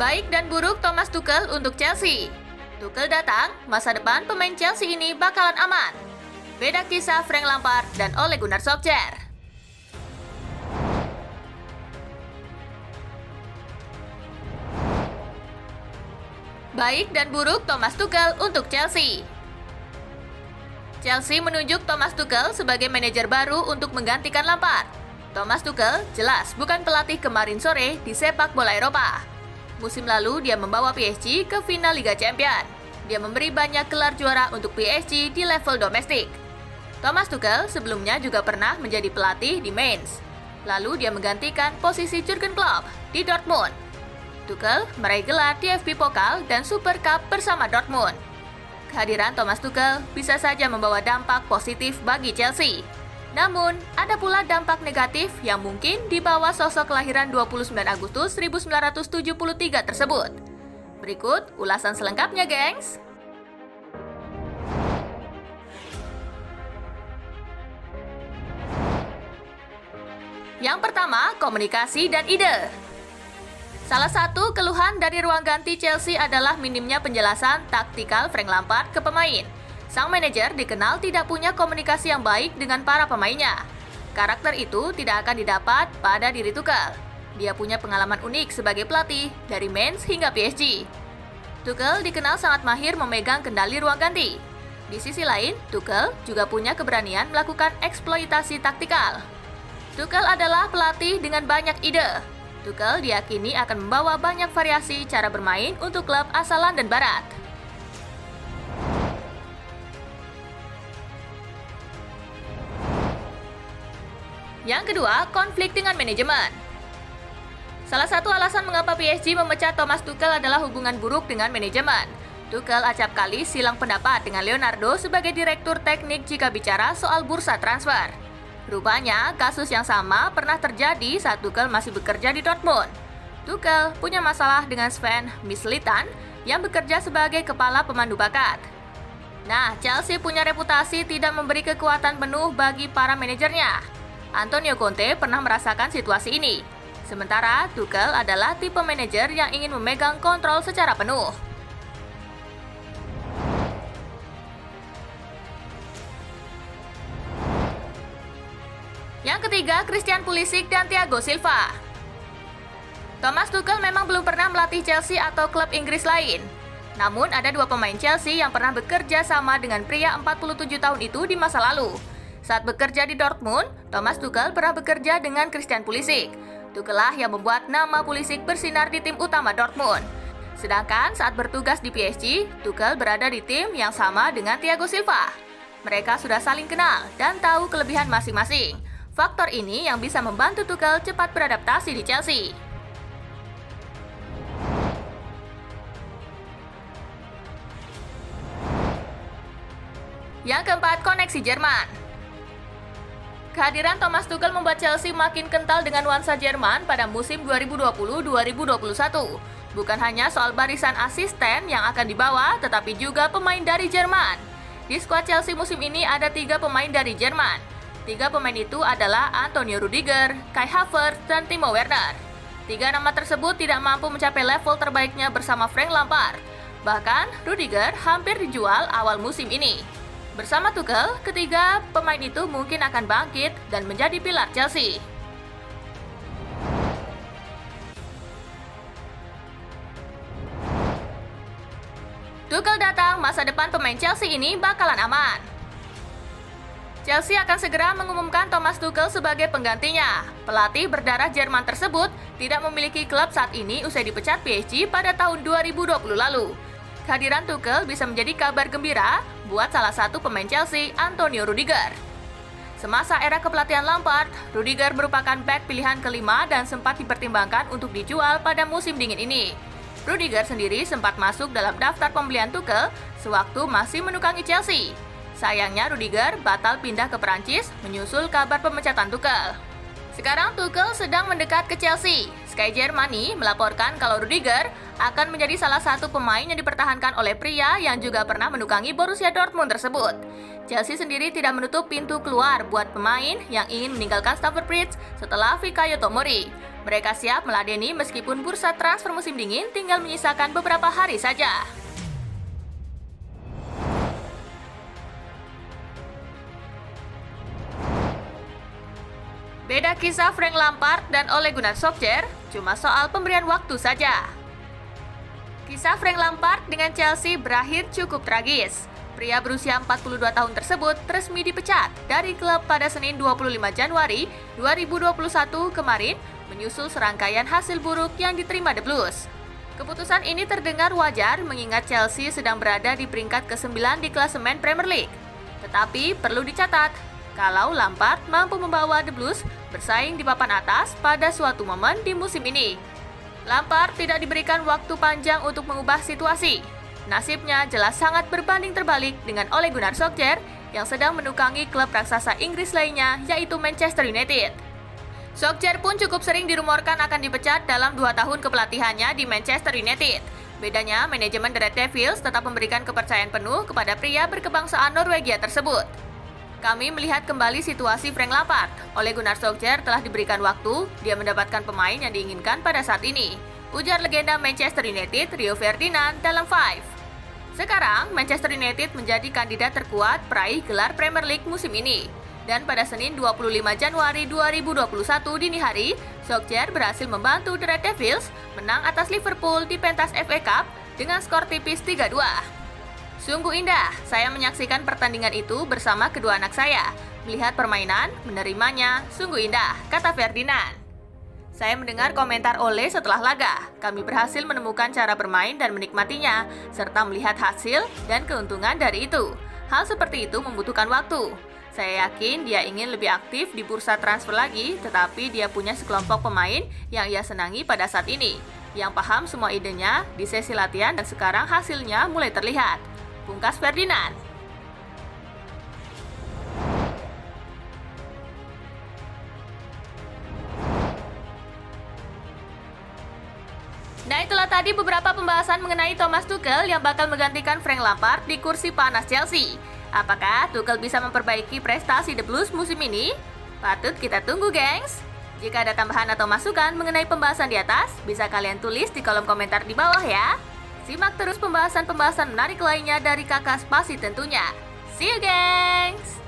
Baik dan buruk Thomas Tuchel untuk Chelsea. Tuchel datang, masa depan pemain Chelsea ini bakalan aman. Beda kisah Frank Lampard dan Ole Gunnar Solskjaer. Baik dan buruk Thomas Tuchel untuk Chelsea. Chelsea menunjuk Thomas Tuchel sebagai manajer baru untuk menggantikan Lampard. Thomas Tuchel jelas bukan pelatih kemarin sore di sepak bola Eropa. Musim lalu dia membawa PSG ke final Liga Champions. Dia memberi banyak gelar juara untuk PSG di level domestik. Thomas Tuchel sebelumnya juga pernah menjadi pelatih di Mainz. Lalu dia menggantikan posisi Jurgen Klopp di Dortmund. Tuchel meraih gelar DFB Pokal dan Super Cup bersama Dortmund. Kehadiran Thomas Tuchel bisa saja membawa dampak positif bagi Chelsea. Namun, ada pula dampak negatif yang mungkin dibawa sosok kelahiran 29 Agustus 1973 tersebut. Berikut ulasan selengkapnya, gengs. Yang pertama, komunikasi dan ide. Salah satu keluhan dari ruang ganti Chelsea adalah minimnya penjelasan taktikal Frank Lampard ke pemain. Sang manajer dikenal tidak punya komunikasi yang baik dengan para pemainnya. Karakter itu tidak akan didapat pada diri Tuchel. Dia punya pengalaman unik sebagai pelatih dari Mainz hingga PSG. Tuchel dikenal sangat mahir memegang kendali ruang ganti. Di sisi lain, Tuchel juga punya keberanian melakukan eksploitasi taktikal. Tuchel adalah pelatih dengan banyak ide. Tuchel diyakini akan membawa banyak variasi cara bermain untuk klub asal London Barat. Yang kedua, konflik dengan manajemen. Salah satu alasan mengapa PSG memecat Thomas Tuchel adalah hubungan buruk dengan manajemen. Tuchel acap kali silang pendapat dengan Leonardo sebagai direktur teknik jika bicara soal bursa transfer. Rupanya, kasus yang sama pernah terjadi saat Tuchel masih bekerja di Dortmund. Tuchel punya masalah dengan Sven Mislintat yang bekerja sebagai kepala pemandu bakat. Nah, Chelsea punya reputasi tidak memberi kekuatan penuh bagi para manajernya. Antonio Conte pernah merasakan situasi ini. Sementara Tuchel adalah tipe manajer yang ingin memegang kontrol secara penuh. Yang ketiga, Christian Pulisic dan Thiago Silva. Thomas Tuchel memang belum pernah melatih Chelsea atau klub Inggris lain. Namun ada dua pemain Chelsea yang pernah bekerja sama dengan pria 47 tahun itu di masa lalu. Saat bekerja di Dortmund, Thomas Tuchel pernah bekerja dengan Christian Pulisic. Tuchel lah yang membuat nama Pulisic bersinar di tim utama Dortmund. Sedangkan saat bertugas di PSG, Tuchel berada di tim yang sama dengan Thiago Silva. Mereka sudah saling kenal dan tahu kelebihan masing-masing. Faktor ini yang bisa membantu Tuchel cepat beradaptasi di Chelsea. Yang keempat, koneksi Jerman. Kehadiran Thomas Tuchel membuat Chelsea makin kental dengan nuansa Jerman pada musim 2020-2021. Bukan hanya soal barisan asisten yang akan dibawa, tetapi juga pemain dari Jerman. Di skuad Chelsea musim ini ada 3 pemain dari Jerman. 3 pemain itu adalah Antonio Rudiger, Kai Havertz, dan Timo Werner. 3 nama tersebut tidak mampu mencapai level terbaiknya bersama Frank Lampard. Bahkan, Rudiger hampir dijual awal musim ini. Bersama Tuchel, ketiga pemain itu mungkin akan bangkit dan menjadi pilar Chelsea. Tuchel datang, masa depan pemain Chelsea ini bakalan aman. Chelsea akan segera mengumumkan Thomas Tuchel sebagai penggantinya. Pelatih berdarah Jerman tersebut tidak memiliki klub saat ini usai dipecat PSG pada tahun 2020 lalu. Kehadiran Tuchel bisa menjadi kabar gembira buat salah satu pemain Chelsea, Antonio Rudiger. Semasa era kepelatihan Lampard, Rudiger merupakan bek pilihan kelima dan sempat dipertimbangkan untuk dijual pada musim dingin ini. Rudiger sendiri sempat masuk dalam daftar pembelian Tuchel sewaktu masih menukangi Chelsea. Sayangnya Rudiger batal pindah ke Perancis menyusul kabar pemecatan Tuchel. Sekarang Tuchel sedang mendekat ke Chelsea. Sky Germany melaporkan kalau Rudiger akan menjadi salah satu pemain yang dipertahankan oleh pria yang juga pernah menukangi Borussia Dortmund tersebut. Chelsea sendiri tidak menutup pintu keluar buat pemain yang ingin meninggalkan Stamford Bridge setelah Fikayo Tomori. Mereka siap meladeni meskipun bursa transfer musim dingin tinggal menyisakan beberapa hari saja. Beda kisah Frank Lampard dan Ole Gunnar Solskjaer, cuma soal pemberian waktu saja. Kisah Frank Lampard dengan Chelsea berakhir cukup tragis. Pria berusia 42 tahun tersebut resmi dipecat dari klub pada Senin 25 Januari 2021 kemarin menyusul serangkaian hasil buruk yang diterima The Blues. Keputusan ini terdengar wajar mengingat Chelsea sedang berada di peringkat ke-9 di klasemen Premier League. Tetapi perlu dicatat, kalau Lampard mampu membawa The Blues bersaing di papan atas pada suatu momen di musim ini. Lampard tidak diberikan waktu panjang untuk mengubah situasi. Nasibnya jelas sangat berbanding terbalik dengan Ole Gunnar Solskjaer yang sedang menukangi klub raksasa Inggris lainnya yaitu Manchester United. Solskjaer pun cukup sering dirumorkan akan dipecat dalam 2 tahun kepelatihannya di Manchester United. Bedanya, manajemen The Red Devils tetap memberikan kepercayaan penuh kepada pria berkebangsaan Norwegia tersebut. Kami melihat kembali situasi Frank Lampard. Ole Gunnar Solskjaer telah diberikan waktu, dia mendapatkan pemain yang diinginkan pada saat ini. Ujar legenda Manchester United Rio Ferdinand dalam Five. Sekarang, Manchester United menjadi kandidat terkuat peraih gelar Premier League musim ini. Dan pada Senin 25 Januari 2021 dini hari, Solskjaer berhasil membantu The Red Devils menang atas Liverpool di pentas FA Cup dengan skor tipis 3-2. Sungguh indah, saya menyaksikan pertandingan itu bersama kedua anak saya. Melihat permainan, menerimanya, sungguh indah, kata Ferdinand. Saya mendengar komentar Ole setelah laga. Kami berhasil menemukan cara bermain dan menikmatinya, serta melihat hasil dan keuntungan dari itu. Hal seperti itu membutuhkan waktu. Saya yakin dia ingin lebih aktif di bursa transfer lagi, tetapi dia punya sekelompok pemain yang ia senangi pada saat ini, yang paham semua idenya di sesi latihan dan sekarang hasilnya mulai terlihat. Pungkas Ferdinand. Nah, itulah tadi beberapa pembahasan mengenai Thomas Tuchel yang bakal menggantikan Frank Lampard di kursi panas Chelsea. Apakah Tuchel bisa memperbaiki prestasi The Blues musim ini? Patut kita tunggu, gengs! Jika ada tambahan atau masukan mengenai pembahasan di atas, bisa kalian tulis di kolom komentar di bawah ya. Simak terus pembahasan-pembahasan menarik lainnya dari Kakak Spasi tentunya. See you, gengs!